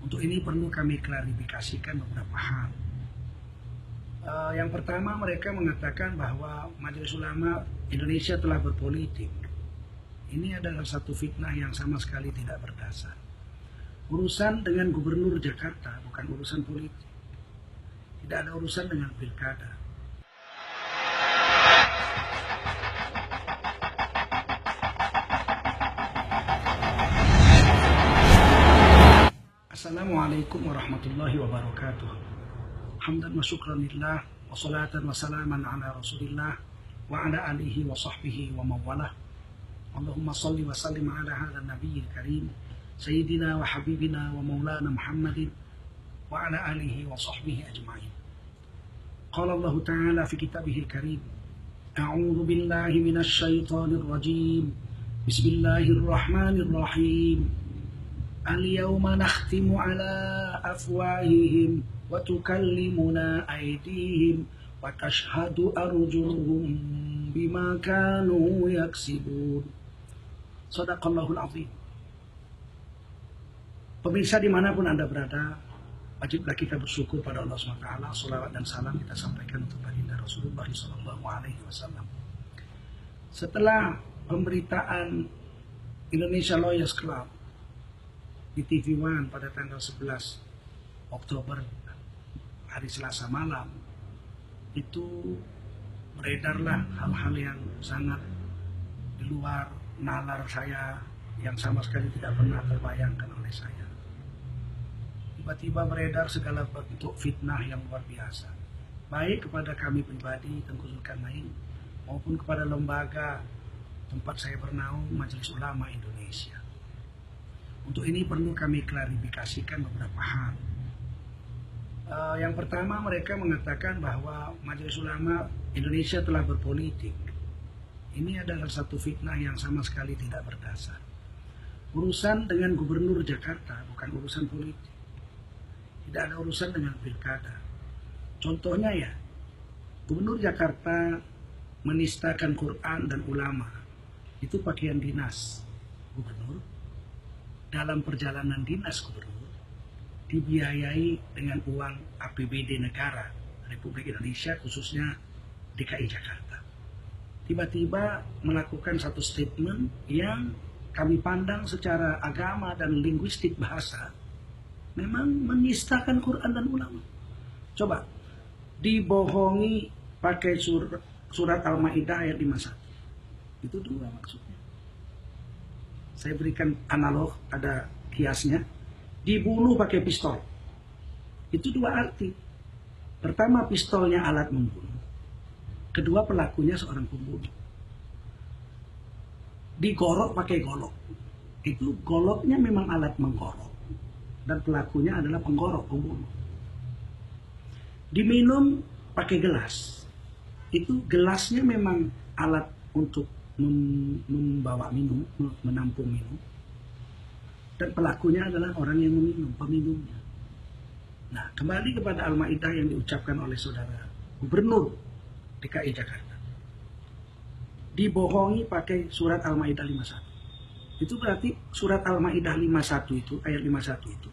Untuk ini perlu kami klarifikasikan beberapa hal. Yang pertama, mereka mengatakan bahwa Majelis Ulama Indonesia telah berpolitik. Ini adalah satu fitnah yang sama sekali tidak berdasar. Urusan dengan Gubernur Jakarta bukan urusan politik. Tidak ada urusan dengan pilkada. Assalamualaikum warahmatullahi wabarakatuh. Hamdan wa syukran lillah wa salatan wa salaman ala rasulillah wa ala alihi wa sahbihi wa mawalah. Allahumma salli wa sallim ala hadha nabiyil karim sayyidina wa habibina wa maulana Muhammadin wa ala alihi wa sahbihi ajma'in. Qala Allah ta'ala fi kitabihil karim, a'udzu billahi minasy syaithanir rajim. Bismillahirrahmanirrahim. Al-yawma nakhtimu ala afwahihim wa tukallimuna aydihim wa tashhadu arjuluhum bima kanu yaksibun. Shadaqallahul azim. Pemirsa dimanapun Anda berada, wajiblah kita bersyukur pada Allah SWT. Salawat dan salam kita sampaikan untuk baginda Rasulullah SAW. Setelah pemberitaan Indonesia Lawyers Club di TV One pada tanggal 11 Oktober hari Selasa malam, itu beredarlah hal-hal yang sangat di luar nalar saya, yang sama sekali tidak pernah terbayangkan oleh saya. Tiba-tiba beredar segala bentuk fitnah yang luar biasa, baik kepada kami pribadi Tengku Zulkarnain maupun kepada lembaga tempat saya bernaung, Majelis Ulama Indonesia. Untuk ini perlu kami klarifikasikan beberapa hal. Yang pertama, mereka mengatakan bahwa Majelis Ulama Indonesia telah berpolitik. Ini adalah satu fitnah yang sama sekali tidak berdasar. Urusan dengan Gubernur Jakarta bukan urusan politik. Tidak ada urusan dengan pilkada. Contohnya ya, Gubernur Jakarta menistakan Quran dan ulama. Itu pakaian dinas Gubernur. Dalam perjalanan dinas Gubernur dibiayai dengan uang APBD negara Republik Indonesia, khususnya DKI Jakarta. Tiba-tiba melakukan satu statement yang kami pandang secara agama dan linguistik bahasa memang menistakan Quran dan ulama. Coba dibohongi pakai surat Al-Maidah ayat 51. Itu dua maksudnya. Saya berikan analog, ada kiasnya. Dibunuh pakai pistol. Itu dua arti. Pertama, pistolnya alat membunuh. Kedua, pelakunya seorang pembunuh. Digorok pakai golok. Itu goloknya memang alat menggorok. Dan pelakunya adalah penggorok, pembunuh. Diminum pakai gelas. Itu gelasnya memang alat untuk membawa minum, menampung minum, dan pelakunya adalah orang yang meminum, peminumnya. Nah, kembali kepada Al-Maidah yang diucapkan oleh saudara Gubernur DKI Jakarta, dibohongi pakai surat Al-Maidah 51. Itu berarti surat Al-Maidah 51 itu, ayat 51 itu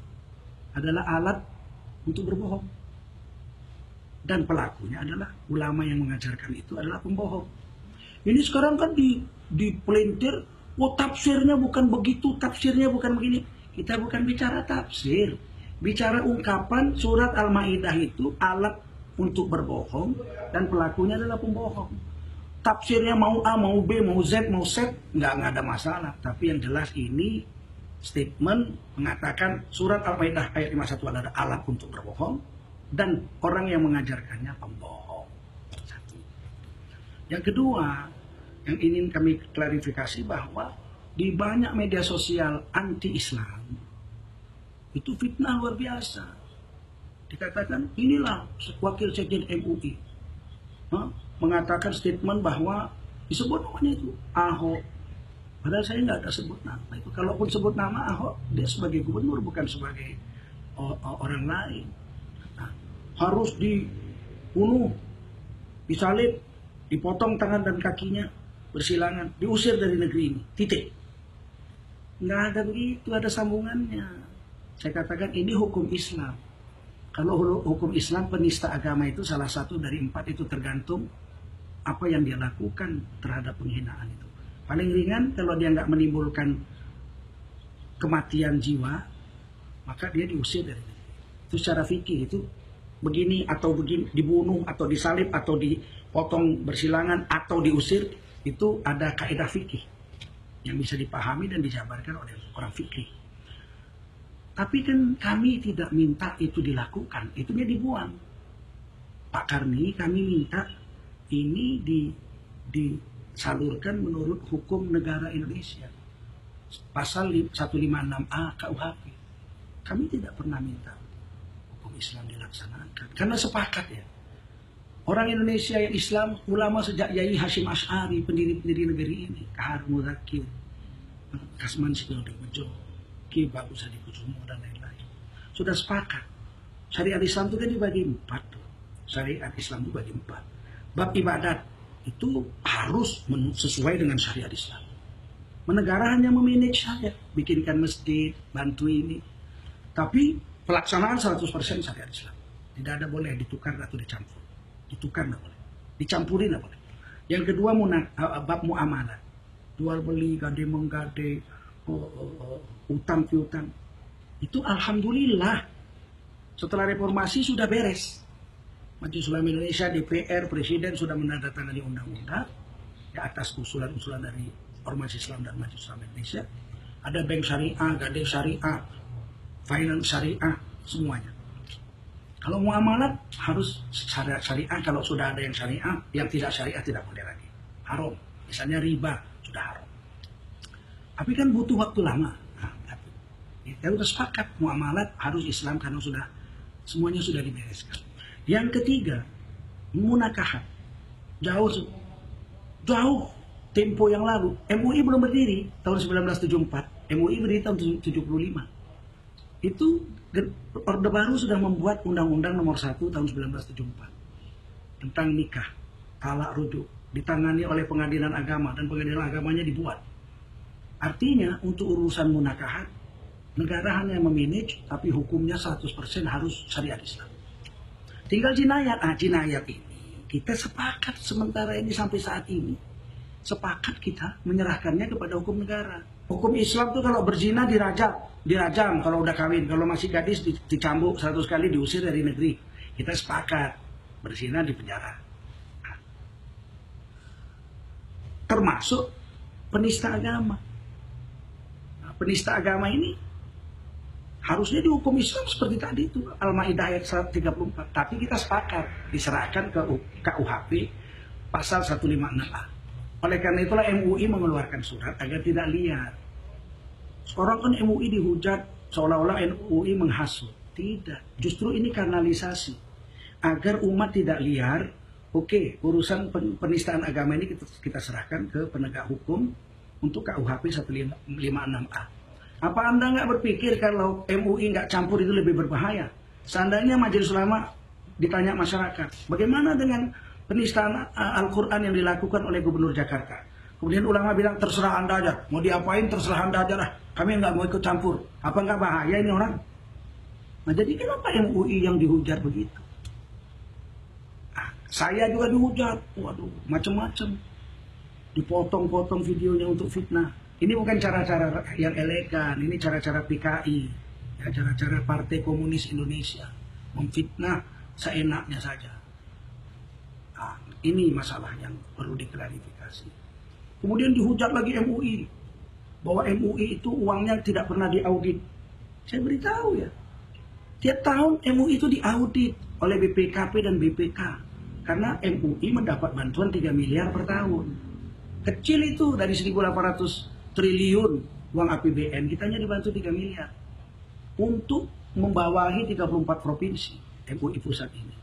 adalah alat untuk berbohong, dan pelakunya adalah ulama yang mengajarkan itu adalah pembohong. Ini sekarang kan dipelintir, tafsirnya bukan begitu, tafsirnya bukan begini. Kita bukan bicara tafsir, bicara ungkapan surat Al-Maidah itu alat untuk berbohong dan pelakunya adalah pembohong. Tafsirnya mau A, mau B, mau Z, mau Z, nggak ada masalah. Tapi yang jelas ini statement mengatakan surat Al-Maidah ayat 51 adalah alat untuk berbohong dan orang yang mengajarkannya pembohong. Yang kedua, yang ingin kami klarifikasi bahwa di banyak media sosial anti-Islam itu fitnah luar biasa. Dikatakan inilah wakil sekjen MUI mengatakan statement bahwa disebut namanya itu Ahok. Padahal saya nggak ada sebut nama itu. Kalaupun sebut nama Ahok, dia sebagai gubernur bukan sebagai orang lain. Nah, harus dibunuh, disalib, dipotong tangan dan kakinya, bersilangan, diusir dari negeri ini, titik. Nggak ada begitu, ada sambungannya. Saya katakan ini hukum Islam. Kalau hukum Islam penista agama itu salah satu dari 4 itu tergantung apa yang dia lakukan terhadap penghinaan itu. Paling ringan kalau dia nggak menimbulkan kematian jiwa, maka dia diusir dari negeri. Itu secara fikih itu begini atau begini, dibunuh atau disalib atau dipotong bersilangan atau diusir, itu ada kaidah fikih yang bisa dipahami dan dijabarkan oleh orang fikih. Tapi kan kami tidak minta itu dilakukan, itu dia dibuang. Pak Karni, kami minta ini disalurkan menurut hukum negara Indonesia. Pasal 156A KUHP. Kami tidak pernah minta hukum Islam dilaksanakan. Karena sepakat ya. Orang Indonesia yang Islam, ulama sejak Yai Hashim Asy'ari, pendiri-pendiri negeri ini, Kahar Muzakir, Kasman Sidoarjo, Ki Bagus Hadikusumo dan lain-lain, sudah sepakat. Syariat Islam itu kan dibagi 4 tuh. Syariat Islam itu bagi 4. Bab ibadat itu harus sesuai dengan syariat Islam. Negara hanya memanage saja, bikinkan masjid, bantu ini. Tapi pelaksanaan 100% syariat Islam. Tidak ada boleh ditukar atau dicampur. Ditukar tidak boleh. Dicampurin tidak boleh. Yang kedua bab muamalah. Jual beli, gade menggade, utang piutang. Itu alhamdulillah setelah reformasi sudah beres. Majelis Ulama Indonesia, DPR, Presiden sudah menandatangani undang-undang di atas usulan-usulan dari Ormas Islam dan Majelis Ulama Indonesia. Ada bank syariah, gade syariah, finance syariah, semuanya. Kalau muamalat harus syariah, kalau sudah ada yang syariah, yang tidak syariah tidak boleh lagi. Haram. Misalnya riba sudah haram. Tapi kan butuh waktu lama. Kita sudah sepakat muamalat harus Islam karena semuanya sudah dibereskan. Yang ketiga, munakahat. Jauh tempo yang lalu. MUI belum berdiri tahun 1974. MUI berdiri tahun 75. Itu Orde Baru sudah membuat Undang-Undang Nomor 1 tahun 1974 tentang nikah, talak rujuk, ditangani oleh Pengadilan Agama dan Pengadilan Agamanya dibuat. Artinya untuk urusan munakahat negara hanya memanage, tapi hukumnya 100% harus syariat Islam. Tinggal jinayat. Jinayat ini kita sepakat sementara ini sampai saat ini. Sepakat kita menyerahkannya kepada hukum negara. Hukum Islam tuh kalau berzina dirajam kalau udah kawin. Kalau masih gadis dicambuk 100 kali, diusir dari negeri. Kita sepakat berzina di penjara. Termasuk penista agama. Penista agama ini harusnya dihukum Islam seperti tadi itu Al-Maidah ayat 134. Tapi kita sepakat diserahkan ke KUHP pasal 156A. Oleh karena itulah MUI mengeluarkan surat agar tidak liar. Sekarang kan MUI dihujat seolah-olah MUI menghasut. Tidak, justru ini kanalisasi agar umat tidak liar. Oke, urusan penistaan agama ini kita serahkan ke penegak hukum untuk KUHP 156A. Apa Anda nggak berpikir kalau MUI nggak campur itu lebih berbahaya? Seandainya Majelis Ulama ditanya masyarakat, bagaimana dengan penistaan Al-Quran yang dilakukan oleh Gubernur Jakarta? Kemudian ulama bilang terserah Anda aja, mau diapain terserah Anda aja lah, kami nggak mau ikut campur. Apa nggak bahaya ini orang? Nah jadi kenapa MUI yang dihujat begitu? Saya juga dihujat, waduh macam-macam. Dipotong-potong videonya untuk fitnah. Ini bukan cara-cara yang elegan, ini cara-cara PKI, ya, cara-cara Partai Komunis Indonesia, memfitnah seenaknya saja. Nah, ini masalah yang perlu diklarifikasi. Kemudian dihujat lagi MUI, bahwa MUI itu uangnya tidak pernah diaudit. Saya beritahu ya, tiap tahun MUI itu diaudit oleh BPKP dan BPK, karena MUI mendapat bantuan 3 miliar per tahun. Kecil itu dari 1.800 triliun uang APBN, kitanya dibantu 3 miliar untuk membawahi 34 provinsi MUI pusat ini.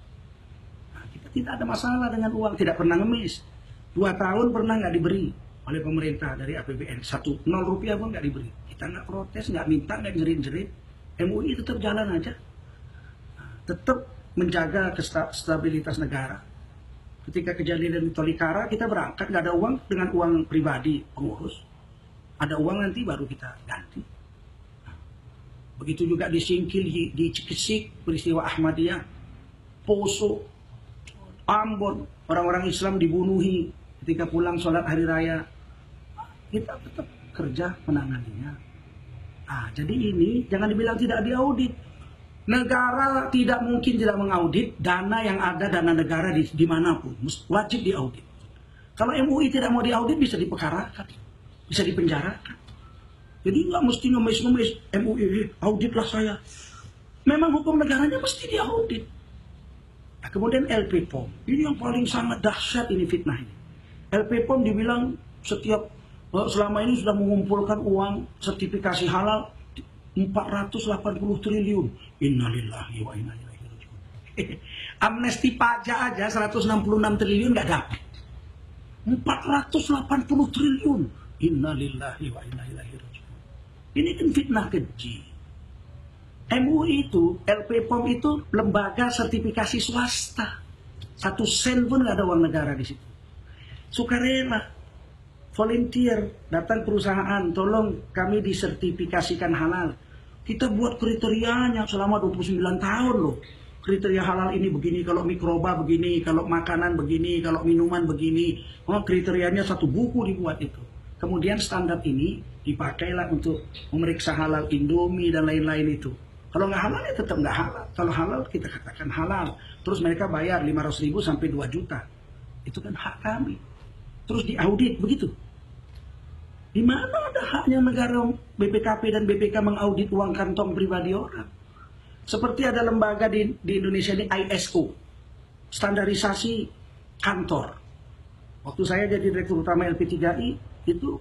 Nah, kita tidak ada masalah dengan uang, tidak pernah ngemis. 2 tahun pernah nggak diberi oleh pemerintah dari APBN, 1 rupiah pun nggak diberi. Kita nggak protes, nggak minta, nggak jerit-jerit. MUI tetap jalan aja, nah, tetap menjaga stabilitas negara. Ketika kejadian di Tolikara kita berangkat nggak ada uang, dengan uang pribadi pengurus. Ada uang nanti baru kita ganti. Begitu juga di Singkil, di Cikesik, peristiwa Ahmadiyah, Poso, Ambon, orang-orang Islam dibunuhi ketika pulang sholat hari raya. Kita tetap kerja menanganinya. Jadi ini jangan dibilang tidak diaudit. Negara tidak mungkin tidak mengaudit dana yang ada, dana negara dimanapun. Wajib diaudit. Kalau MUI tidak mau diaudit bisa diperkarakan, bisa dipenjarakan. Jadi nggak mesti ngemis-ngemis MUI, auditlah saya. Memang hukum negaranya mesti diaudit. Nah, kemudian LP-POM, ini yang paling sangat dahsyat ini fitnah ini. LP-POM dibilang selama ini sudah mengumpulkan uang sertifikasi halal 480 triliun. Innalillahi wa inna ilaihi raji'un. Amnesti pajak aja 166 triliun nggak dapat. 480 triliun. Innalillahi wa inna ilaihi raji'un. Ini kan fitnah keji. MUI itu, LP-POM itu lembaga sertifikasi swasta. 1 sen pun nggak ada uang negara di situ. Sukarela, volunteer, datang perusahaan, tolong kami disertifikasikan halal. Kita buat kriterianya selama 29 tahun loh. Kriteria halal ini begini, kalau mikroba begini, kalau makanan begini, kalau minuman begini. Kriterianya 1 buku dibuat itu. Kemudian standar ini dipakailah untuk memeriksa halal Indomie dan lain-lain itu. Kalau nggak halal ya tetap nggak halal. Kalau halal kita katakan halal. Terus mereka bayar 500.000 sampai 2 juta. Itu kan hak kami. Terus diaudit begitu. Di mana ada haknya negara BPKP dan BPK mengaudit uang kantong pribadi orang? Seperti ada lembaga di Indonesia ini ISO, standarisasi kantor. Waktu saya jadi direktur utama LP3I, itu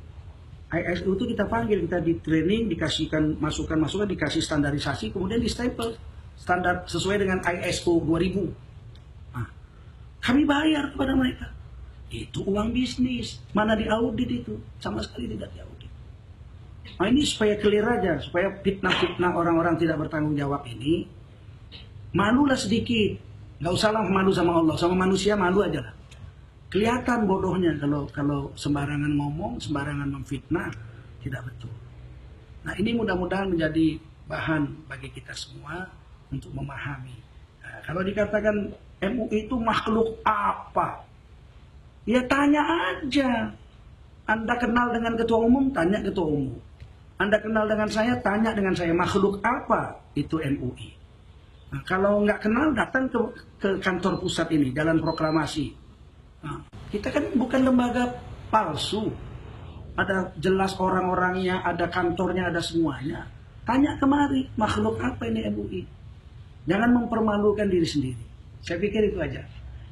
ISO itu kita panggil, kita di training, dikasihkan masukan-masukan, dikasih standarisasi, kemudian di stempel standar sesuai dengan ISO 2000. Nah, kami bayar kepada mereka. Itu uang bisnis, mana diaudit itu? Sama sekali tidak diaudit. Nah ini supaya clear aja, supaya fitnah-fitnah orang-orang tidak bertanggung jawab ini, malulah sedikit. Nggak usahlah malu sama Allah, sama manusia malu aja lah. Kelihatan bodohnya kalau sembarangan ngomong, sembarangan memfitnah, tidak betul. Nah ini mudah-mudahan menjadi bahan bagi kita semua untuk memahami. Nah, kalau dikatakan MUI itu makhluk apa? Ya tanya aja. Anda kenal dengan ketua umum, tanya ketua umum. Anda kenal dengan saya, tanya dengan saya. Makhluk apa itu MUI? Nah, kalau nggak kenal, datang ke kantor pusat ini, Jalan Proklamasi. Nah, kita kan bukan lembaga palsu. Ada jelas orang-orangnya, ada kantornya, ada semuanya. Tanya kemari, makhluk apa ini MUI? Jangan mempermalukan diri sendiri. Saya pikir itu aja.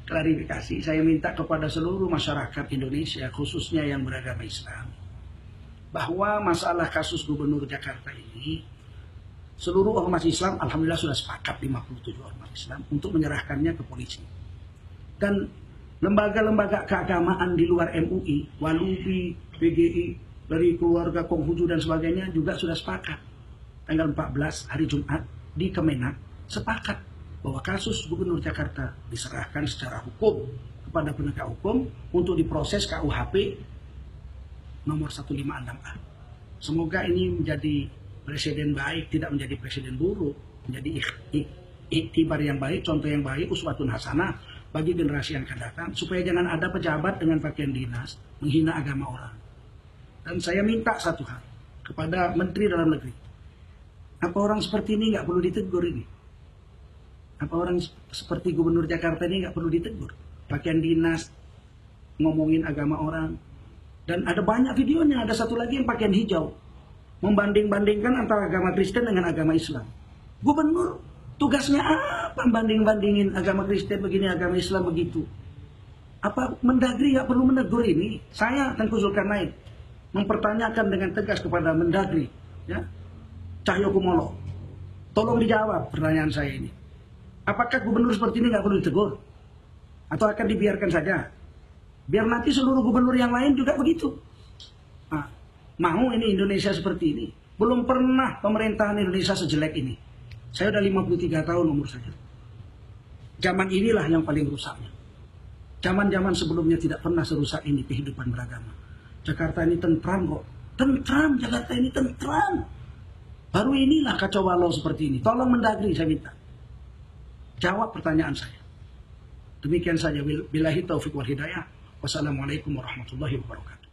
Klarifikasi, saya minta kepada seluruh masyarakat Indonesia, khususnya yang beragama Islam, bahwa masalah kasus Gubernur Jakarta ini, seluruh ormas Islam, alhamdulillah sudah sepakat 57 ormas Islam untuk menyerahkannya ke polisi. Dan lembaga-lembaga keagamaan di luar MUI, Walubi, PGI, dari keluarga Konghucu dan sebagainya juga sudah sepakat. Tanggal 14 hari Jumat di Kemenak sepakat bahwa kasus Gubernur Jakarta diserahkan secara hukum kepada penegak hukum untuk diproses KUHP nomor 156A. Semoga ini menjadi presiden baik, tidak menjadi presiden buruk, menjadi iktibar yang baik, contoh yang baik, uswatun hasanah bagi generasi yang akan datang, supaya jangan ada pejabat dengan pakaian dinas menghina agama orang. Dan saya minta satu hal kepada Menteri Dalam Negeri, apa orang seperti ini nggak perlu ditegur ini? Apa orang seperti Gubernur Jakarta ini nggak perlu ditegur? Pakaian dinas, ngomongin agama orang. Dan ada banyak videonya, ada satu lagi yang pakaian hijau. Membanding-bandingkan antara agama Kristen dengan agama Islam. Gubernur tugasnya apa banding-bandingin agama Kristen begini, agama Islam begitu? Apa Mendagri nggak perlu menegur ini? Saya Tengku Zulkarnain mempertanyakan dengan tegas kepada Mendagri, ya, Cahyokumolo. Tolong dijawab pertanyaan saya ini. Apakah gubernur seperti ini nggak perlu ditegur? Atau akan dibiarkan saja? Biar nanti seluruh gubernur yang lain juga begitu. Nah, mau ini Indonesia seperti ini? Belum pernah pemerintahan Indonesia sejelek ini. Saya udah 53 tahun umur saya. Zaman inilah yang paling rusaknya. Zaman-zaman sebelumnya tidak pernah serusak ini kehidupan beragama. Jakarta ini tentram kok. Tentram, Jakarta ini tentram. Baru inilah kacau balau seperti ini. Tolong Mendagri, saya minta jawab pertanyaan saya. Demikian saja. Billahi taufiq wal hidayah. Wassalamualaikum warahmatullahi wabarakatuh.